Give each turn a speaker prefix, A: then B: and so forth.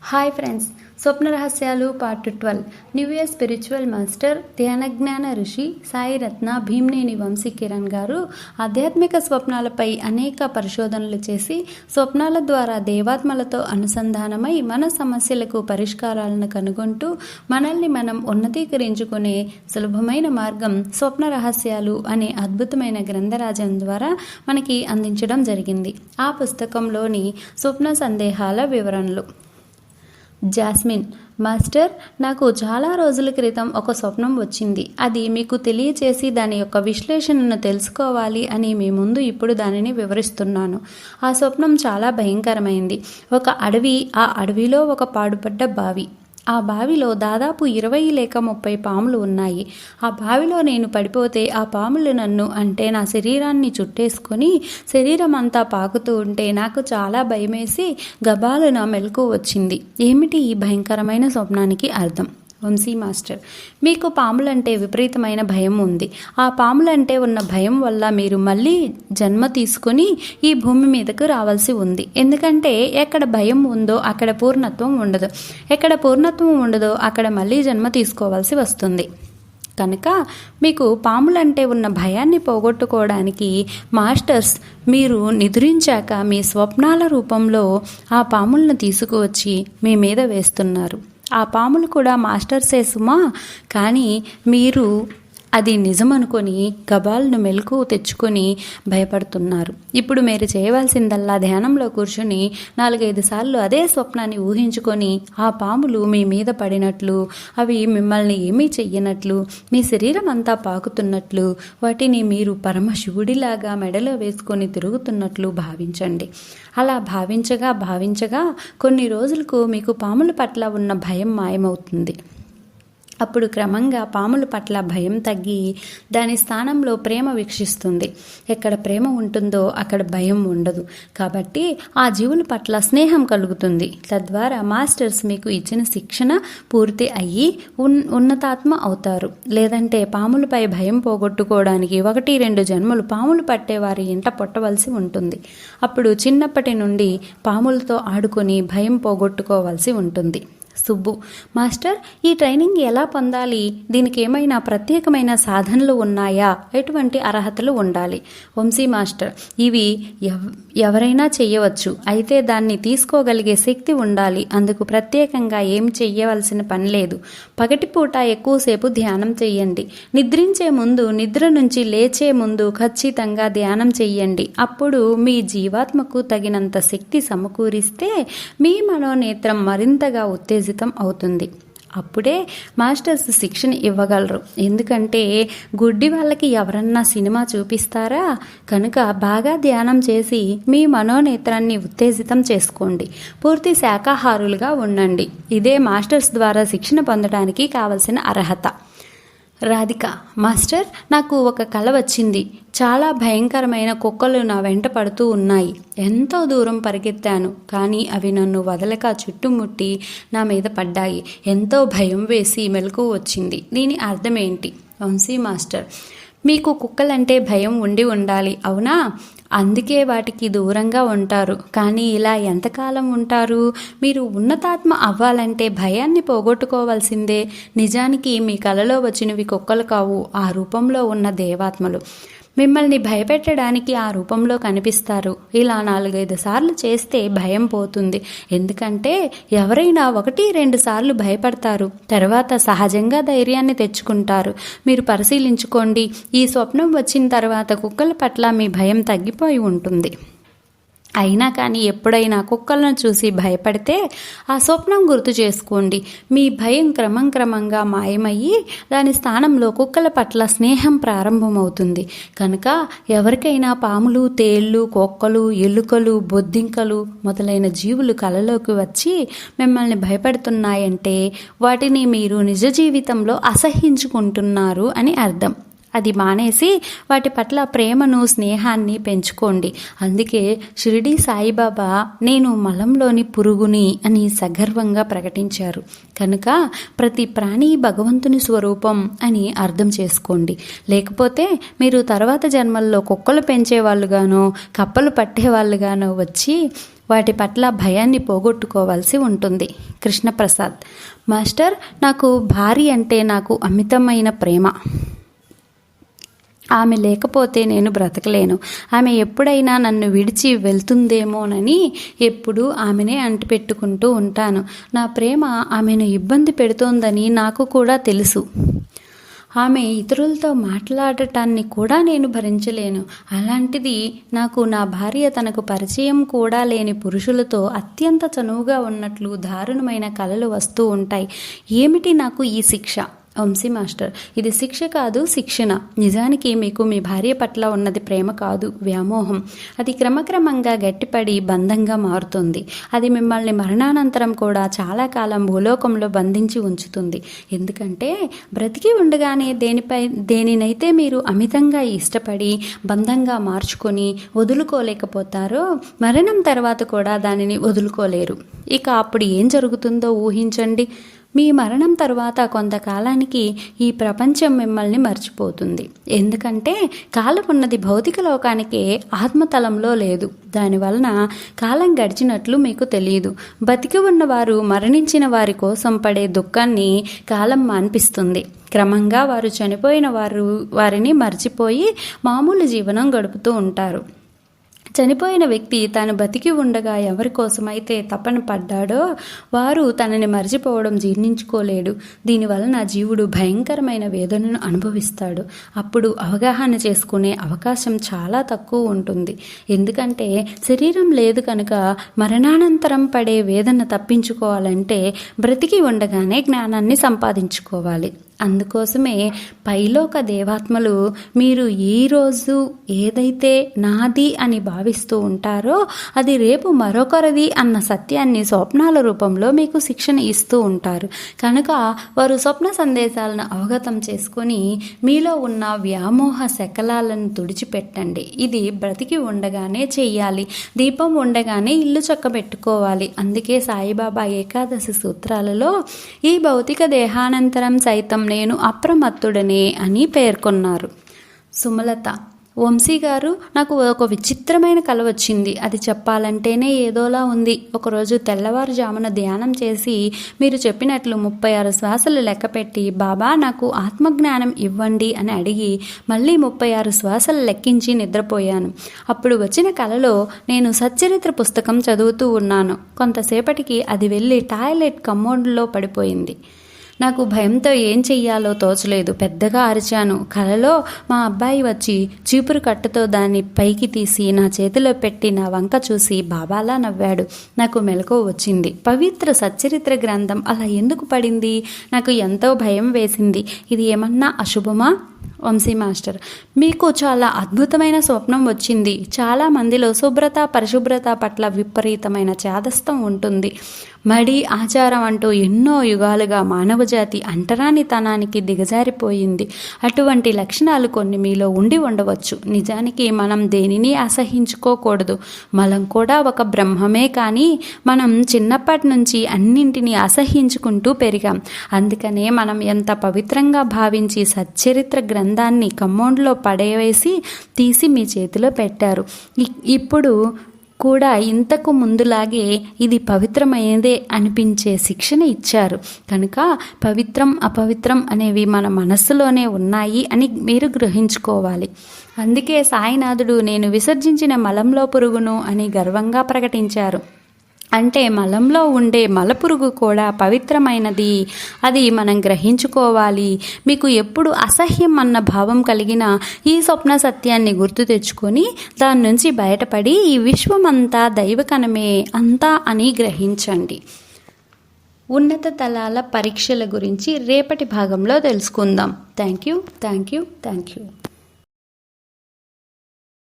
A: Hi friends, స్వప్న రహస్యాలు part 12. New year spiritual master Dhyanagnana Rishi Sai రత్న భీమ్నేని వంశీ కిరణ్ గారు ఆధ్యాత్మిక స్వప్నాలపై అనేక పరిశోధనలు చేసి స్వప్నాల ద్వారా దేవాత్మలతో అనుసంధానమై మన సమస్యలకు పరిష్కారాలను కనుగొంటూ మనల్ని మనం ఉన్నతీకరించుకునే సులభమైన మార్గం స్వప్న రహస్యాలు అనే అద్భుతమైన గ్రంథరాజం ద్వారా మనకి అందించడం జరిగింది. ఆ పుస్తకంలోని స్వప్న సందేహాల వివరణలు. జాస్మిన్ మాస్టర్, నాకు చాలా రోజుల క్రితం ఒక స్వప్నం వచ్చింది. అది మీకు తెలియచేసి దాని యొక్క విశ్లేషణను తెలుసుకోవాలి అని మీ ముందు ఇప్పుడు దానిని వివరిస్తున్నాను. ఆ స్వప్నం చాలా భయంకరమైంది. ఒక అడవి, ఆ అడవిలో ఒక పాడుపడ్డ బావి. ఆ బావిలో దాదాపు 20 లేక 30 పాములు ఉన్నాయి. ఆ బావిలో నేను పడిపోతే ఆ పాములు నన్ను, అంటే నా శరీరాన్ని చుట్టేసుకొని శరీరం అంతా పాకుతూ ఉంటే నాకు చాలా భయమేసి గబాలున మెలకు వచ్చింది. ఏమిటి ఈ భయంకరమైన స్వప్నానికి అర్థం? వంశీ మాస్టర్, మీకు పాములంటే విపరీతమైన భయం ఉంది. ఆ పాములంటే ఉన్న భయం వల్ల మీరు మళ్ళీ జన్మ తీసుకొని ఈ భూమి మీదకు రావాల్సి ఉంది. ఎందుకంటే ఎక్కడ భయం ఉందో అక్కడ పూర్ణత్వం ఉండదు, ఎక్కడ పూర్ణత్వం ఉండదో అక్కడ మళ్ళీ జన్మ తీసుకోవాల్సి వస్తుంది. కనుక మీకు పాములంటే ఉన్న భయాన్ని పోగొట్టుకోవడానికి మాస్టర్స్ మీరు నిద్రించాక మీ స్వప్నాల రూపంలో ఆ పాములను తీసుకువచ్చి మీ మీద వేస్తున్నారు. ఆ పాములు కూడా మాస్టర్సే సుమా, కానీ మీరు అది నిజమనుకొని గబాలను మెలకు తెచ్చుకొని భయపడుతున్నారు. ఇప్పుడు మీరు చేయవలసిందల్లా ధ్యానంలో కూర్చొని 4-5 సార్లు అదే స్వప్నాన్ని ఊహించుకొని ఆ పాములు మీ మీద పడినట్లు, అవి మిమ్మల్ని ఏమీ చెయ్యనట్లు, మీ శరీరం అంతా పాకుతున్నట్లు, వాటిని మీరు పరమశివుడిలాగా మెడలో వేసుకొని తిరుగుతున్నట్లు భావించండి. అలా భావించగా కొన్ని రోజులకు మీకు పాముల పట్ల ఉన్న భయం మాయమవుతుంది. అప్పుడు క్రమంగా పాముల పట్ల భయం తగ్గి దాని స్థానంలో ప్రేమ వీక్షిస్తుంది. ఎక్కడ ప్రేమ ఉంటుందో అక్కడ భయం ఉండదు. కాబట్టి ఆ జీవుల పట్ల స్నేహం కలుగుతుంది. తద్వారా మాస్టర్స్ మీకు ఇచ్చిన శిక్షణ పూర్తి అయ్యి ఉన్నతాత్మ అవుతారు. లేదంటే పాములపై భయం పోగొట్టుకోవడానికి 1-2 జన్మలు పాములు పట్టేవారి ఇంట పొట్టవలసి ఉంటుంది. అప్పుడు చిన్నప్పటి నుండి పాములతో ఆడుకొని భయం పోగొట్టుకోవాల్సి ఉంటుంది. సుబ్బు మాస్టర్, ఈ ట్రైనింగ్ ఎలా పొందాలి? దీనికి ఏమైనా ప్రత్యేకమైన సాధనలు ఉన్నాయా? ఎటువంటి అర్హతలు ఉండాలి? వంశీ మాస్టర్, ఇవి ఎవరైనా చెయ్యవచ్చు, అయితే దాన్ని తీసుకోగలిగే శక్తి ఉండాలి. అందుకు ప్రత్యేకంగా ఏం చెయ్యవలసిన పని లేదు. పగటిపూట ఎక్కువసేపు ధ్యానం చెయ్యండి. నిద్రించే ముందు, నిద్ర నుంచి లేచే ముందు ఖచ్చితంగా ధ్యానం చెయ్యండి. అప్పుడు మీ జీవాత్మకు తగినంత శక్తి సమకూరిస్తే మీ మనోనేత్రం మరింతగా ఉత్తేజితం అవుతుంది. అప్పుడే మాస్టర్స్ శిక్షణ ఇవ్వగలరు. ఎందుకంటే గుడ్డి వాళ్ళకి ఎవరన్నా సినిమా చూపిస్తారా? కనుక బాగా ధ్యానం చేసి మీ మనోనేత్రాన్ని ఉత్తేజితం చేసుకోండి. పూర్తి శాకాహారులుగా ఉండండి. ఇదే మాస్టర్స్ ద్వారా శిక్షణ పొందడానికి కావలసిన అర్హత. రాధిక మాస్టర్, నాకు ఒక కల వచ్చింది. చాలా భయంకరమైన కుక్కలు నా వెంట పడుతూ ఉన్నాయి. ఎంతో దూరం పరిగెత్తాను, కానీ అవి నన్ను వదలక చుట్టుముట్టి నా మీద పడ్డాయి. ఎంతో భయం వేసి మెలకువ వచ్చింది. దీని అర్థం ఏంటి? వంశీ మాస్టర్, మీకు కుక్కలంటే భయం ఉండి ఉండాలి, అవునా? అందుకే వాటికి దూరంగా ఉంటారు. కానీ ఇలా ఎంతకాలం ఉంటారు? మీరు ఉన్నతాత్మ అవ్వాలంటే భయాన్ని పోగొట్టుకోవాల్సిందే. నిజానికి మీ కలలో వచ్చినవి కుక్కలు కావు, ఆ రూపంలో ఉన్న దేవాత్మలు. మిమ్మల్ని భయపెట్టడానికి ఆ రూపంలో కనిపిస్తారు. ఇలా 4-5 సార్లు చేస్తే భయం పోతుంది. ఎందుకంటే ఎవరైనా 1-2 సార్లు భయపడతారు, తర్వాత సహజంగా ధైర్యాన్ని తెచ్చుకుంటారు. మీరు పరిశీలించుకోండి. ఈ స్వప్నం వచ్చిన తర్వాత కుక్కల పట్ల మీ భయం తగ్గిపోయి ఉంటుంది. అయినా కానీ ఎప్పుడైనా కుక్కలను చూసి భయపడితే ఆ స్వప్నం గుర్తు చేసుకోండి. మీ భయం క్రమంగా మాయమయ్యి దాని స్థానంలో కుక్కల పట్ల స్నేహం ప్రారంభమవుతుంది. కనుక ఎవరికైనా పాములు, తేళ్లు, కుక్కలు, ఎలుకలు, బొద్దింకలు మొదలైన జీవులు కలలోకి వచ్చి మిమ్మల్ని భయపెడుతున్నాయంటే వాటిని మీరు నిజ జీవితంలో అసహ్యించుకుంటున్నారు అని అర్థం. అది మానేసి వాటి పట్ల ప్రేమను స్నేహాన్ని పెంచుకోండి. అందుకే షిరిడీ సాయిబాబా నేను మలంలోని పురుగుని అని సగర్వంగా ప్రకటించారు. కనుక ప్రతి ప్రాణి భగవంతుని స్వరూపం అని అర్థం చేసుకోండి. లేకపోతే మీరు తర్వాత జన్మల్లో కుక్కలు పెంచేవాళ్ళుగానో కప్పలు పట్టేవాళ్ళుగానో వచ్చి వాటి పట్ల భయాన్ని పోగొట్టుకోవాల్సి ఉంటుంది. కృష్ణప్రసాద్ మాస్టర్, నాకు భార్య అంటే నాకు అమితమైన ప్రేమ. ఆమె లేకపోతే నేను బ్రతకలేను. ఆమె ఎప్పుడైనా నన్ను విడిచి వెళ్తుందేమోనని ఎప్పుడూ ఆమెనే అంటిపెట్టుకుంటూ ఉంటాను. నా ప్రేమ ఆమెను ఇబ్బంది పెడుతోందని నాకు కూడా తెలుసు. ఆమె ఇతరులతో మాట్లాడటాన్ని కూడా నేను భరించలేను. అలాంటిది నాకు నా భార్య తనకు పరిచయం కూడా లేని పురుషులతో అత్యంత చనువుగా ఉన్నట్లు దారుణమైన కలలు వస్తూ ఉంటాయి. ఏమిటి నాకు ఈ శిక్ష? వంశీ మాస్టర్, ఇది శిక్ష కాదు, శిక్షణ. నిజానికి మీకు మీ భార్య పట్ల ఉన్నది ప్రేమ కాదు, వ్యామోహం. అది క్రమక్రమంగా గట్టిపడి బంధంగా మారుతుంది. అది మిమ్మల్ని మరణానంతరం కూడా చాలా కాలం భూలోకంలో బంధించి ఉంచుతుంది. ఎందుకంటే బ్రతికి ఉండగానే దేనినైతే మీరు అమితంగా ఇష్టపడి బంధంగా మార్చుకొని వదులుకోలేకపోతారో మరణం తర్వాత కూడా దానిని వదులుకోలేరు. ఇక అప్పుడు ఏం జరుగుతుందో ఊహించండి. మీ మరణం తర్వాత కొంతకాలానికి ఈ ప్రపంచం మిమ్మల్ని మర్చిపోతుంది. ఎందుకంటే కాలం ఉన్నది భౌతిక లోకానికే, ఆత్మతలంలో లేదు. దానివలన కాలం గడిచినట్లు మీకు తెలియదు. బతికి ఉన్నవారు మరణించిన వారి కోసం పడే దుఃఖాన్ని కాలం మాన్పిస్తుంది. క్రమంగా వారు చనిపోయిన వారిని మర్చిపోయి మామూలు జీవనం గడుపుతూ ఉంటారు. చనిపోయిన వ్యక్తి తాను బతికి ఉండగా ఎవరి కోసమైతే తపన పడ్డాడో వారు తనని మర్చిపోవడం జీర్ణించుకోలేడు. దీనివలన జీవుడు భయంకరమైన వేదనను అనుభవిస్తాడు. అప్పుడు అవగాహన చేసుకునే అవకాశం చాలా తక్కువ ఉంటుంది. ఎందుకంటే శరీరం లేదు కనుక మరణానంతరం పడే వేదన తప్పించుకోవాలంటే బ్రతికి ఉండగానే జ్ఞానాన్ని సంపాదించుకోవాలి. అందుకోసమే పైలోక దేవాత్మలు మీరు ఈరోజు ఏదైతే నాది అని భావిస్తూ ఉంటారో అది రేపు మరొకరిది అన్న సత్యాన్ని స్వప్నాల రూపంలో మీకు శిక్షణ ఇస్తూ ఉంటారు. కనుక వారు స్వప్న సందేశాలను అవగతం చేసుకొని మీలో ఉన్న వ్యామోహ శకలాలను తుడిచిపెట్టండి. ఇది బ్రతికి ఉండగానే చెయ్యాలి. దీపం ఉండగానే ఇల్లు చక్కబెట్టుకోవాలి. అందుకే సాయిబాబా ఏకాదశి సూత్రాలలో ఈ భౌతిక దేహానంతరం సైతం నేను అప్రమత్తుడనే అని పేర్కొన్నారు. సుమలత, వంశీ గారు, నాకు ఒక విచిత్రమైన కల వచ్చింది. అది చెప్పాలంటేనే ఏదోలా ఉంది. ఒకరోజు తెల్లవారుజామున ధ్యానం చేసి మీరు చెప్పినట్లు 36 శ్వాసలు లెక్కపెట్టి బాబా నాకు ఆత్మజ్ఞానం ఇవ్వండి అని అడిగి మళ్ళీ 36 శ్వాసలు లెక్కించి నిద్రపోయాను. అప్పుడు వచ్చిన కలలో నేను సచ్చరిత్ర పుస్తకం చదువుతూ ఉన్నాను. కొంతసేపటికి అది వెళ్ళి టాయిలెట్ కమోడ్లో పడిపోయింది. నాకు భయంతో ఏం చెయ్యాలో తోచలేదు. పెద్దగా అరిచాను. కలలో మా అబ్బాయి వచ్చి చీపురు కట్టుతో దాన్ని పైకి తీసి నా చేతిలో పెట్టి నా వంక చూసి బాబాలా నవ్వాడు. నాకు మెలకువ వచ్చింది. పవిత్ర సచ్చరిత్ర గ్రంథం అలా ఎందుకు పడింది? నాకు ఎంతో భయం వేసింది. ఇది ఏమన్నా అశుభమా? వంశీ మాస్టర్, మీకు చాలా అద్భుతమైన స్వప్నం వచ్చింది. చాలా మందిలో శుభ్రత పరిశుభ్రత పట్ల విపరీతమైన చేదస్తం ఉంటుంది. మడి ఆచారం అంటూ ఎన్నో యుగాలుగా మానవజాతి అంటరానితనానికి దిగజారిపోయింది. అటువంటి లక్షణాలు కొన్ని మీలో ఉండి ఉండవచ్చు. నిజానికి మనం దేనిని అసహించుకోకూడదు. మలం కూడా ఒక బ్రహ్మమే. కానీ మనం చిన్నప్పటి నుంచి అన్నింటినీ అసహించుకుంటూ పెరిగాం. అందుకనే మనం ఎంత పవిత్రంగా భావించి సచ్చరిత్ర గ్రంథాన్ని కమ్మోండ్లో పడేవేసి తీసి మీ చేతిలో పెట్టారు. ఇప్పుడు కూడా ఇంతకు ముందులాగే ఇది పవిత్రమైనదే అనిపించే శిక్షణ ఇచ్చారు. కనుక పవిత్రం అపవిత్రం అనేవి మన మనస్సులోనే ఉన్నాయి అని మీరు గ్రహించుకోవాలి. అందుకే సాయినాథుడు నేను విసర్జించిన మలంలో పురుగును అని గర్వంగా ప్రకటించారు. అంటే మలంలో ఉండే మలపురుగు కూడా పవిత్రమైనది. అది మనం గ్రహించుకోవాలి. మీకు ఎప్పుడు అసహ్యం అన్న భావం కలిగిన ఈ స్వప్న సత్యాన్ని గుర్తు తెచ్చుకొని దాని నుంచి బయటపడి ఈ విశ్వమంతా దైవకణమే అంతా అని గ్రహించండి. ఉన్నత తలాల పరీక్షల గురించి రేపటి భాగంలో తెలుసుకుందాం. Thank you.